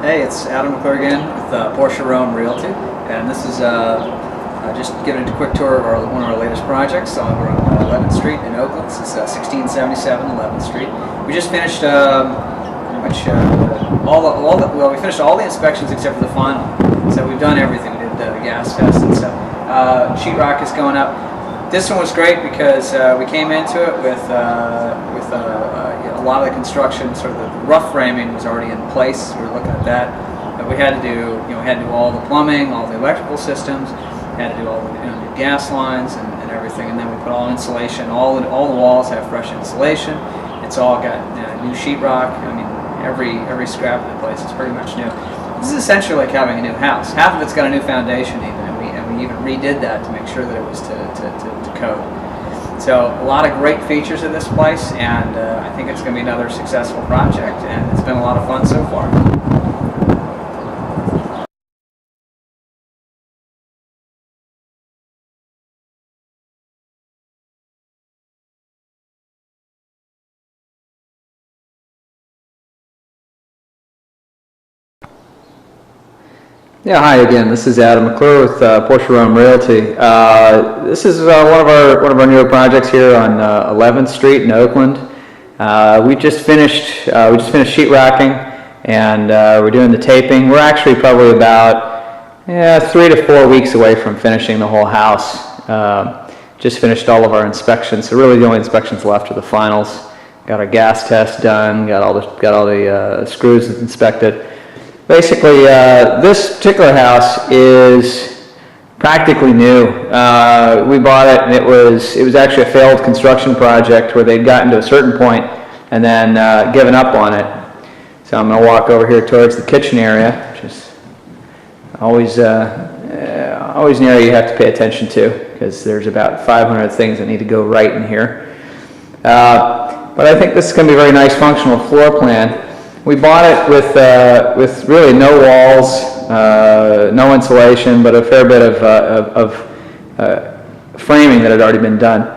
Hey, it's Adam McClure again with Portia+Rohm Realty, and this is just giving a quick tour of one of our latest projects. We're on 11th Street in Oakland. This is 1677 11th Street. We just finished pretty much we finished all the inspections except for the final. So we've done everything. We did the gas test and stuff. Sheetrock is going up. This one was great because we came into it with a lot of the construction, sort of the rough framing was already in place. We were looking at that, but we had to do, all the plumbing, all the electrical systems, had to do all the new gas lines and everything, and then we put all insulation. All the walls have fresh insulation. It's all got new sheetrock. I mean, every scrap of the place is pretty much new. This is essentially like having a new house. Half of it's got a new foundation even, and we even redid that to make sure that it was to code. So a lot of great features of this place, and I think it's going to be another successful project, and it's been a lot of fun so far. Yeah, hi again. This is Adam McClure with Portia+Rohm Realty. This is one of our newer projects here on 11th Street in Oakland. We just finished sheetrocking, and we're doing the taping. We're actually probably about 3 to 4 weeks away from finishing the whole house. Just finished all of our inspections, so really the only inspections left are the finals. Got our gas test done. Got all the screws inspected. Basically, this particular house is practically new. We bought it, and it was actually a failed construction project where they'd gotten to a certain point and then given up on it. So I'm going to walk over here towards the kitchen area, which is always an area you have to pay attention to because there's about 500 things that need to go right in here. But I think this is going to be a very nice functional floor plan. We bought it with really no walls, no insulation, but a fair bit of framing that had already been done.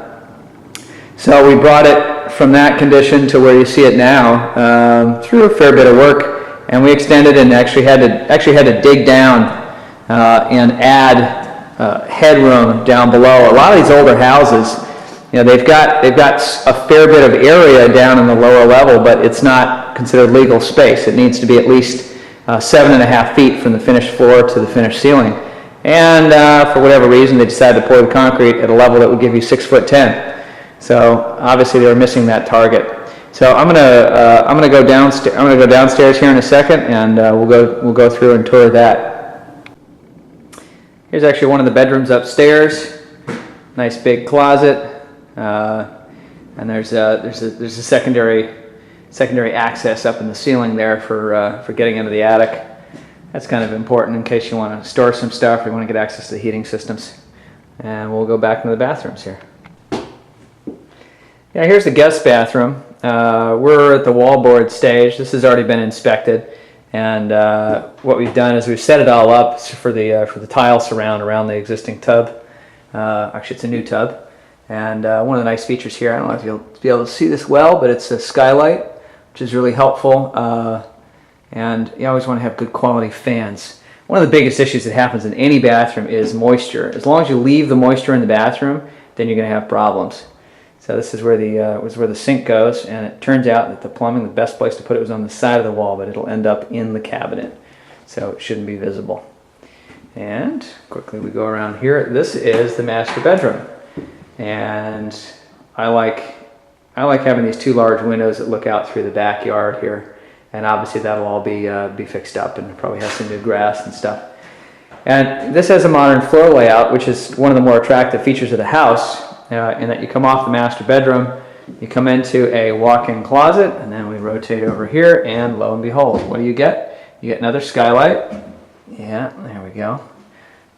So we brought it from that condition to where you see it now through a fair bit of work, and we extended and actually had to dig down and add headroom down below. A lot of these older houses, they've got a fair bit of area down in the lower level, but it's not considered legal space. It needs to be at least 7.5 feet from the finished floor to the finished ceiling. And for whatever reason, they decided to pour the concrete at a level that would give you 6'10". So obviously they were missing that target. So I'm gonna go downstairs. I'm gonna go downstairs here in a second, and we'll go through and tour that. Here's actually one of the bedrooms upstairs. Nice big closet. And there's a secondary access up in the ceiling there for getting into the attic. That's kind of important in case you want to store some stuff or you want to get access to the heating systems. And we'll go back into the bathrooms here. Yeah, here's the guest bathroom. We're at the wallboard stage. This has already been inspected, and what we've done is we've set it all up for the tile surround around the existing tub. Actually, it's a new tub. And one of the nice features here, I don't know if you'll be able to see this well, but it's a skylight, which is really helpful. And you always want to have good quality fans. One of the biggest issues that happens in any bathroom is moisture. As long as you leave the moisture in the bathroom, then you're going to have problems. So this is where the sink goes, and it turns out that the plumbing, the best place to put it was on the side of the wall, but it'll end up in the cabinet, so it shouldn't be visible. And quickly we go around here. This is the master bedroom. And I like having these two large windows that look out through the backyard here, and obviously that'll all be fixed up and probably have some new grass and stuff. And this has a modern floor layout, which is one of the more attractive features of the house, in that you come off the master bedroom, you come into a walk-in closet, and then we rotate over here, and lo and behold, what do you get? You get another skylight. Yeah, there we go.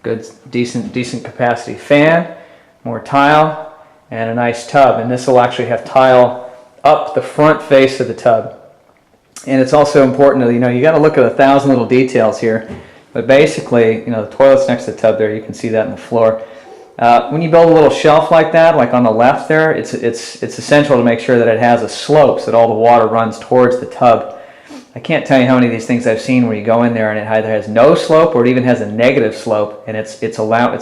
Good, decent capacity fan. More tile, and a nice tub. And this will actually have tile up the front face of the tub. And it's also important to, you got to look at 1,000 little details here. But basically, the toilet's next to the tub there. You can see that in the floor. When you build a little shelf like that, like on the left there, it's essential to make sure that it has a slope so that all the water runs towards the tub. I can't tell you how many of these things I've seen where you go in there and it either has no slope or it even has a negative slope, and it's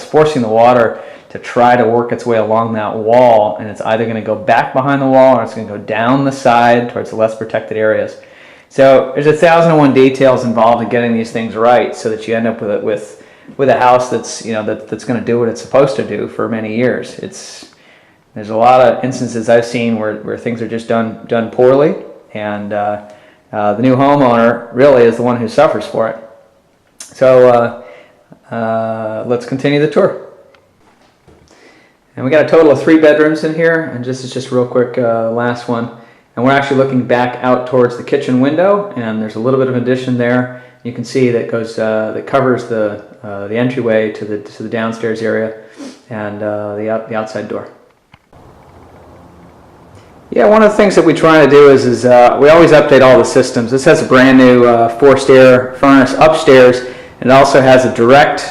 forcing the water to try to work its way along that wall, and it's either going to go back behind the wall or it's going to go down the side towards the less protected areas. So there's 1,001 details involved in getting these things right, so that you end up with a house that's that's going to do what it's supposed to do for many years. There's a lot of instances I've seen where things are just done poorly, and the new homeowner really is the one who suffers for it. So let's continue the tour. And we got a total of 3 bedrooms in here, and this is just real quick, last one. And we're actually looking back out towards the kitchen window, and there's a little bit of addition there. You can see that covers the entryway to the downstairs area and the outside door. Yeah, one of the things that we try to do is we always update all the systems. This has a brand new forced air furnace upstairs, and it also has a direct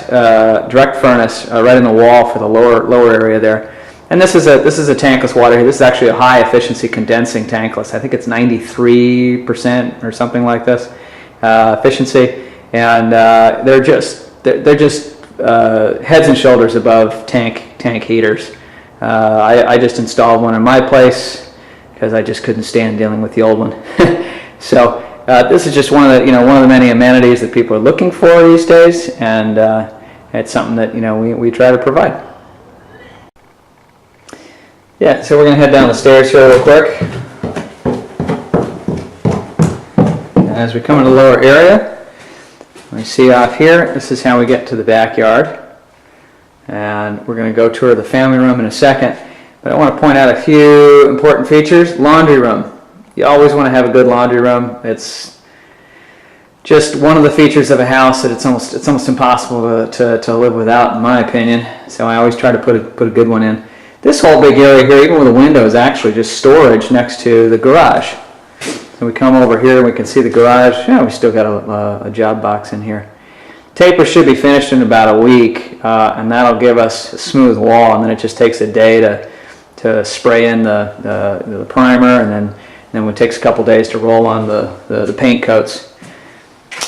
furnace right in the wall for the lower area there. And this is a tankless water here. This is actually a high efficiency condensing tankless. I think it's 93% or something like this efficiency, and they're just heads and shoulders above tank heaters. I just installed one in my place because I just couldn't stand dealing with the old one. So this is just one of the many amenities that people are looking for these days, and it's something that we try to provide. Yeah, so we're going to head down the stairs here real quick. As we come into the lower area, we see off here, this is how we get to the backyard. And we're going to go tour the family room in a second. But I want to point out a few important features. Laundry room. You always want to have a good laundry room. It's just one of the features of a house that it's almost impossible to live without, in my opinion. So I always try to put a good one in. This whole big area here, even with the window, is actually just storage next to the garage. So we come over here and we can see the garage. Yeah, we still got a job box in here. Taper should be finished in about a week, and that'll give us a smooth wall, and then it just takes a day to spray in the primer, and then it takes a couple days to roll on the paint coats.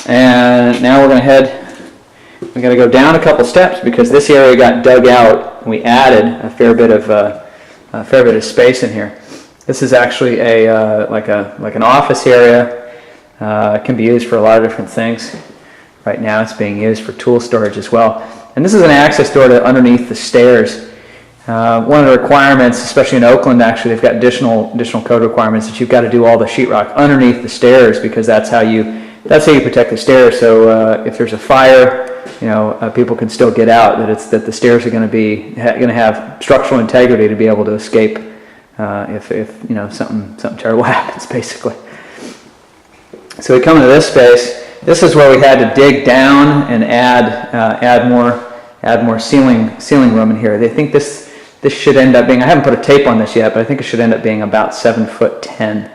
And now we're going to head. We got to go down a couple steps because this area got dug out, and we added a fair bit of space in here. This is actually like an office area. It can be used for a lot of different things. Right now, it's being used for tool storage as well. And this is an access door to underneath the stairs. One of the requirements, especially in Oakland, actually, they've got additional code requirements that you've got to do all the sheetrock underneath the stairs, because that's how you protect the stairs. So if there's a fire, people can still get out. That the stairs are going to have structural integrity to be able to escape if something terrible happens, basically. So we come into this space. This is where we had to dig down and add more ceiling room in here. They think this should end up being, I haven't put a tape on this yet, but I think it should end up being about 7'10".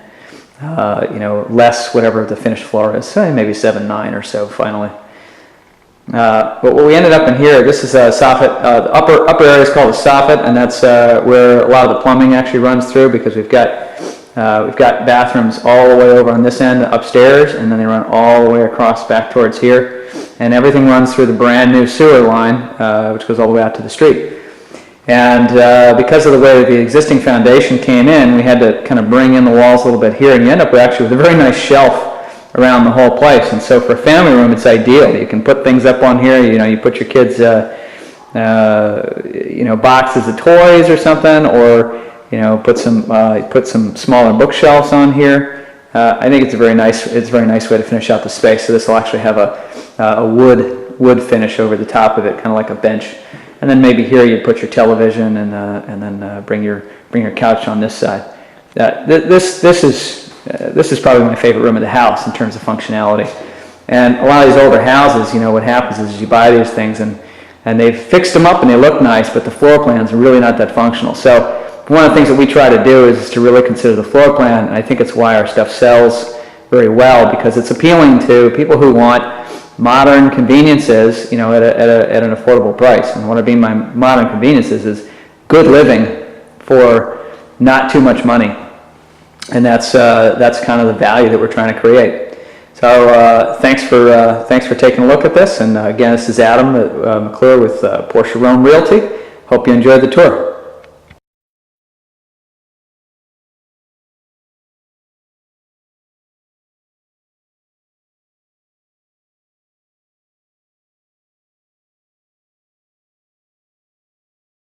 Less whatever the finished floor is, so maybe 7'9" or so finally. But what we ended up in here, this is a soffit. The upper area is called a soffit, and that's where a lot of the plumbing actually runs through, because we've got bathrooms all the way over on this end upstairs, and then they run all the way across back towards here, and everything runs through the brand new sewer line, which goes all the way out to the street. And because of the way the existing foundation came in, we had to kind of bring in the walls a little bit here, and you end up actually with a very nice shelf around the whole place. And so for a family room, it's ideal. You can put things up on here. You put your kids, boxes of toys or something, or put some smaller bookshelves on here. I think it's a very nice way to finish out the space. So this will actually have a wood finish over the top of it, kind of like a bench. And then maybe here you put your television, and then bring your couch on this side. This is probably my favorite room of the house in terms of functionality. And a lot of these older houses, what happens is you buy these things and they've fixed them up and they look nice, but the floor plans are really not that functional. So one of the things that we try to do is to really consider the floor plan, and I think it's why our stuff sells very well, because it's appealing to people who want modern conveniences, at an affordable price. And what I mean by modern conveniences is good living for not too much money, and that's kind of the value that we're trying to create. So thanks for taking a look at this. And again, this is Adam at McClure with Portia+Rohm Realty. Hope you enjoyed the tour.